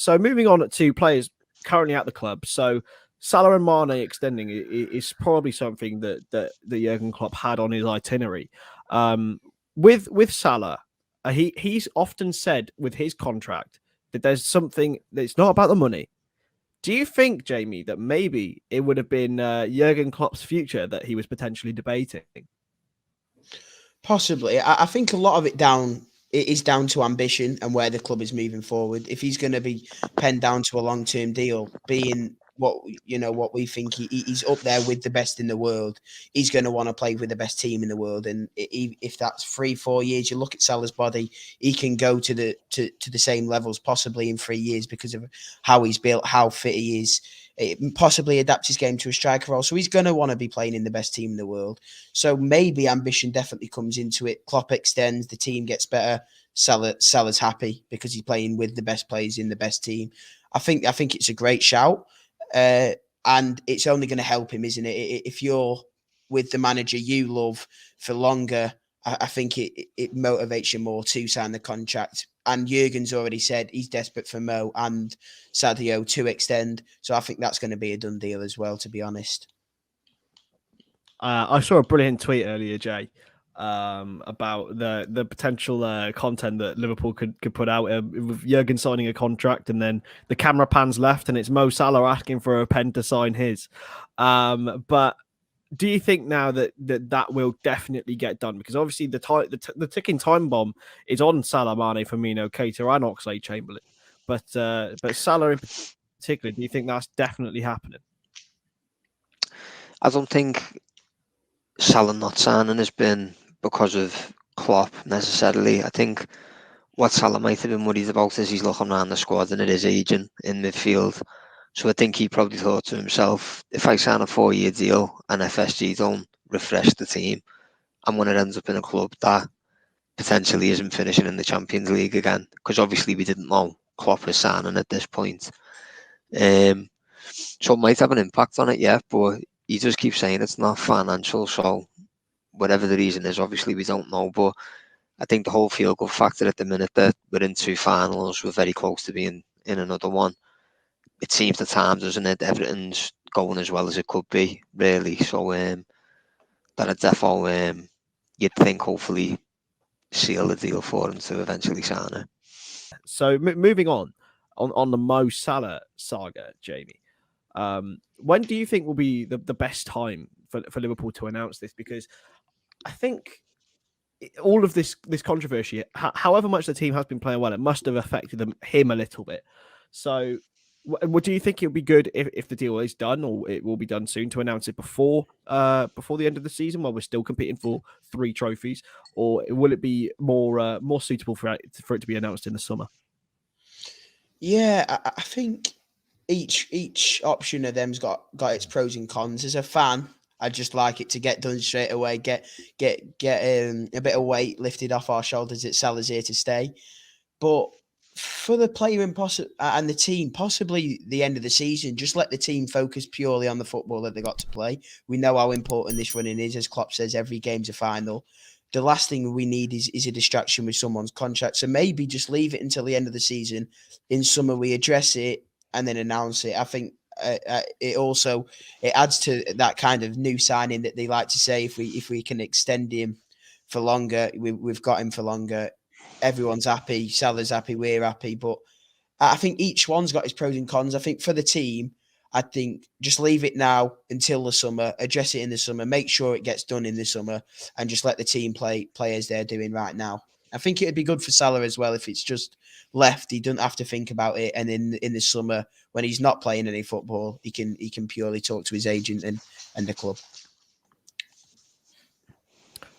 So moving on to players currently at the club. So Salah and Mane extending is probably something that Jurgen Klopp had on his itinerary. With Salah, he's often said with his contract that there's something that's not about the money. Do you think, Jamie, that maybe it would have been Jurgen Klopp's future that he was potentially debating? Possibly. I think a lot of it is down to ambition and where the club is moving forward. If he's going to be penned down to a long-term deal, being what we think he's up there with the best in the world, he's going to want to play with the best team in the world. And if that's 3-4 years, you look at Salah's body, he can go to the same levels possibly in 3 years because of how he's built, how fit he is. It possibly adapt his game to a striker role. So he's going to want to be playing in the best team in the world. So maybe ambition definitely comes into it. Klopp extends, the team gets better. Salah's happy because he's playing with the best players in the best team. I think it's a great shout. And it's only going to help him, isn't it? If you're with the manager you love for longer, I think it motivates you more to sign the contract. And Jurgen's already said he's desperate for Mo and Sadio to extend. So I think that's going to be a done deal as well, to be honest. I saw a brilliant tweet earlier, Jay, about the potential content that Liverpool could put out with Jurgen signing a contract, and then the camera pans left and it's Mo Salah asking for a pen to sign his. But do you think now that will definitely get done? Because obviously the ticking time bomb is on Salah, Mane, Firmino, Keita, and Oxlade-Chamberlain. But Salah in particular, do you think that's definitely happening? I don't think Salah not signing has been because of Klopp necessarily. I think what Salah might have been worried about is he's looking around the squad and it is aging in midfield. So I think he probably thought to himself, if I sign a 4-year deal and FSG don't refresh the team, and when it ends up in a club that potentially isn't finishing in the Champions League again, because obviously we didn't know Klopp was signing at this point. So it might have an impact on it, yeah, but he just keeps saying it's not financial, so whatever the reason is, obviously we don't know, but I think the whole feel-good factor at the minute that we're in 2 finals, we're very close to being in another one. It seems the time, doesn't it? Everything's going as well as it could be, really. So that a defo, you'd think, hopefully seal the deal for him to eventually sign it. So moving on the Mo Salah saga, Jamie. When do you think will be the best time for Liverpool to announce this? Because I think all of this controversy, however much the team has been playing well, it must have affected him a little bit. So do you think it would be good if the deal is done, or it will be done soon, to announce it before the end of the season while we're still competing for 3 trophies, or will it be more suitable for it to be announced in the summer? Yeah, I think each option of them's got its pros and cons. As a fan, I just like it to get done straight away, get a bit of weight lifted off our shoulders that Salah's here to stay. But for the player and the team, possibly the end of the season, just let the team focus purely on the football that they got to play. We know how important this running is. As Klopp says, every game's a final. The last thing we need is a distraction with someone's contract. So maybe just leave it until the end of the season. In summer, we address it and then announce it. I think it adds to that kind of new signing that they like to say. If we can extend him for longer, we've got him for longer. Everyone's happy. Salah's happy. We're happy. But I think each one's got its pros and cons. I think for the team, I think just leave it now until the summer, address it in the summer, make sure it gets done in the summer, and just let the team play as they're doing right now. I think it'd be good for Salah as well if it's just left. He doesn't have to think about it. And in the summer, when he's not playing any football, he can purely talk to his agent and the club.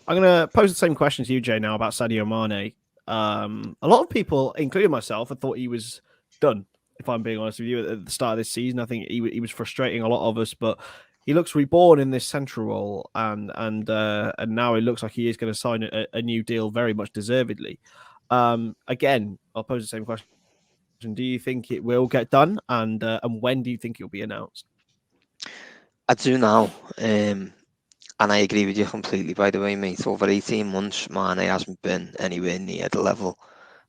I'm going to pose the same question to you, Jay, now about Sadio Mane. A lot of people, including myself, I thought he was done. If I'm being honest with you, at the start of this season, I think he was frustrating a lot of us. But he looks reborn in this central role, and now it looks like he is going to sign a new deal, very much deservedly. Again, I'll pose the same question: do you think it will get done, and when do you think it will be announced? I do now, and I agree with you completely. By the way, mate, over 18 months, Mane hasn't been anywhere near the level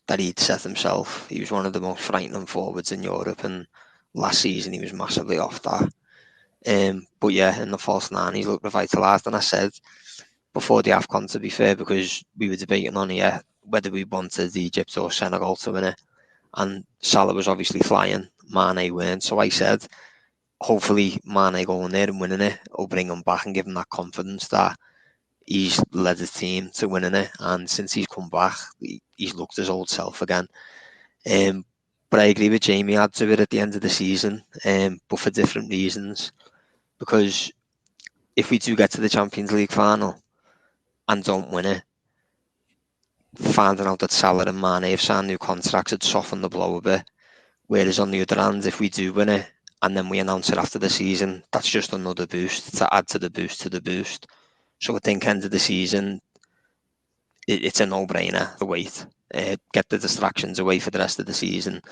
that he'd set himself. He was one of the most frightening forwards in Europe, and last season he was massively off that. But yeah, in the false nine, he's looked revitalised. And I said before the AFCON, to be fair, because we were debating on here whether we wanted Egypt or Senegal to win it, and Salah was obviously flying, Mane weren't. So I said, hopefully Mane going there and winning it will bring him back and give him that confidence that he's led his team to winning it. And since he's come back, he's looked his old self again. But I agree with Jamie, I'd do it at the end of the season, but for different reasons. Because if we do get to the Champions League final and don't win it, finding out that Salah and Mane have signed new contracts would soften the blow a bit. Whereas on the other hand, if we do win it and then we announce it after the season, that's just another boost to add to the boost. So I think end of the season, it's a no-brainer to wait, get the distractions away for the rest of the season,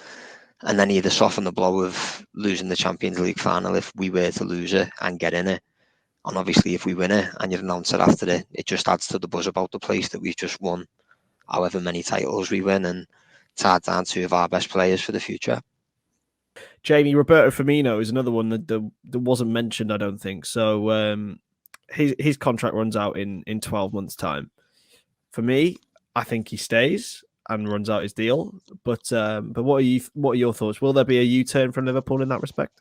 and then either soften the blow of losing the Champions League final if we were to lose it and get in it. And obviously if we win it and you announce it after it just adds to the buzz about the place that we've just won however many titles we win, and tied down two of our best players for the future. Jamie, Roberto Firmino is another one that wasn't mentioned, I don't think. So his contract runs out in 12 months' time. For me, I think he stays and runs out his deal. But what are your thoughts? Will there be a U-turn from Liverpool in that respect?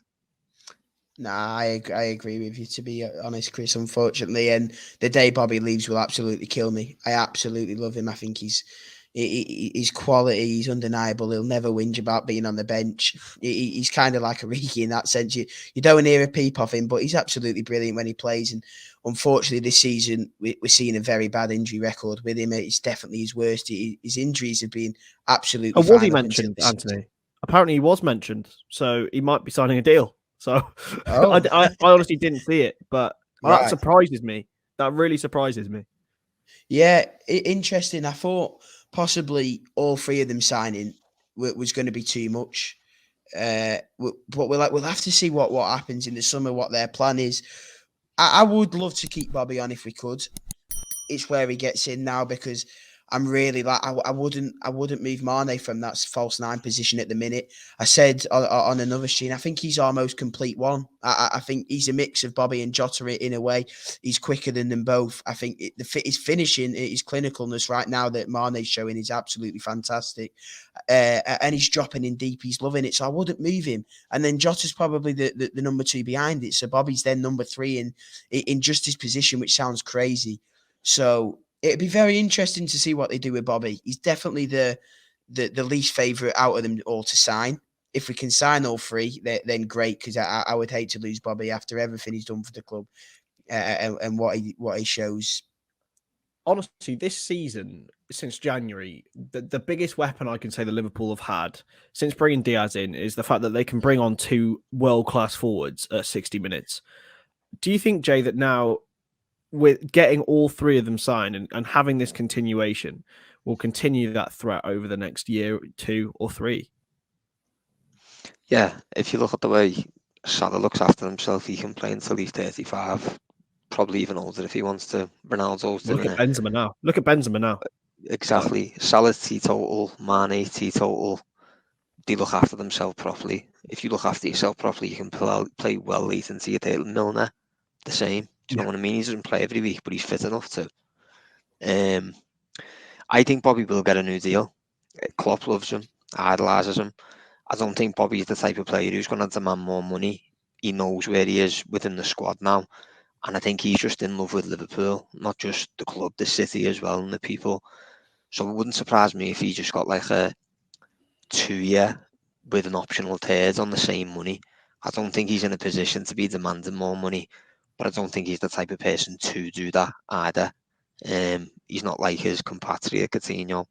Nah, I agree with you, to be honest, Kris, unfortunately. And the day Bobby leaves will absolutely kill me. I absolutely love him. I think his quality, he's undeniable. He'll never whinge about being on the bench. He's kind of like a Ricky in that sense. You don't hear a peep of him, but he's absolutely brilliant when he plays. And unfortunately, this season, we're seeing a very bad injury record with him. It's definitely his worst. His injuries have been absolutely was he mentioned, Anthony? Apparently he was mentioned. So he might be signing a deal. So I honestly didn't see it, but that surprises me. That really surprises me. Yeah, interesting. I thought possibly all three of them signing was going to be too much. But we'll have to see what happens in the summer, what their plan is. I would love to keep Bobby on if we could. It's where he gets in now, because I'm really I wouldn't move Mane from that false nine position at the minute. I said on another stream, I think he's our most complete one. I think he's a mix of Bobby and Jota in a way. He's quicker than them both. I think his finishing, his clinicalness right now that Mane's showing is absolutely fantastic. And he's dropping in deep. He's loving it. So I wouldn't move him. And then Jota's probably the number two behind it. So Bobby's then number three in just his position, which sounds crazy. So it'd be very interesting to see what they do with Bobby. He's definitely the least favourite out of them all to sign. If we can sign all three, then great, because I would hate to lose Bobby after everything he's done for the club and what he shows. Honestly, this season, since January, the biggest weapon I can say that Liverpool have had since bringing Diaz in is the fact that they can bring on two world-class forwards at 60 minutes. Do you think, Jay, that now, with getting all three of them signed and having this continuation, will continue that threat over the next year, 2 or 3? Yeah, if you look at the way Salah looks after himself, he can play until he's 35, probably even older if he wants to. Ronaldo's doing it. Look at Benzema now. Exactly. Salah's teetotal, Mane teetotal. They look after themselves properly. If you look after yourself properly, you can play well late into your day. Milner, the same. Do you know what I mean? He doesn't play every week, but he's fit enough to. I think Bobby will get a new deal. Klopp loves him, idolises him. I don't think Bobby's the type of player who's going to demand more money. He knows where he is within the squad now. And I think he's just in love with Liverpool, not just the club, the city as well, and the people. So it wouldn't surprise me if he just got like a 2-year with an optional third on the same money. I don't think he's in a position to be demanding more money, but I don't think he's the type of person to do that either. He's not like his compatriot Coutinho.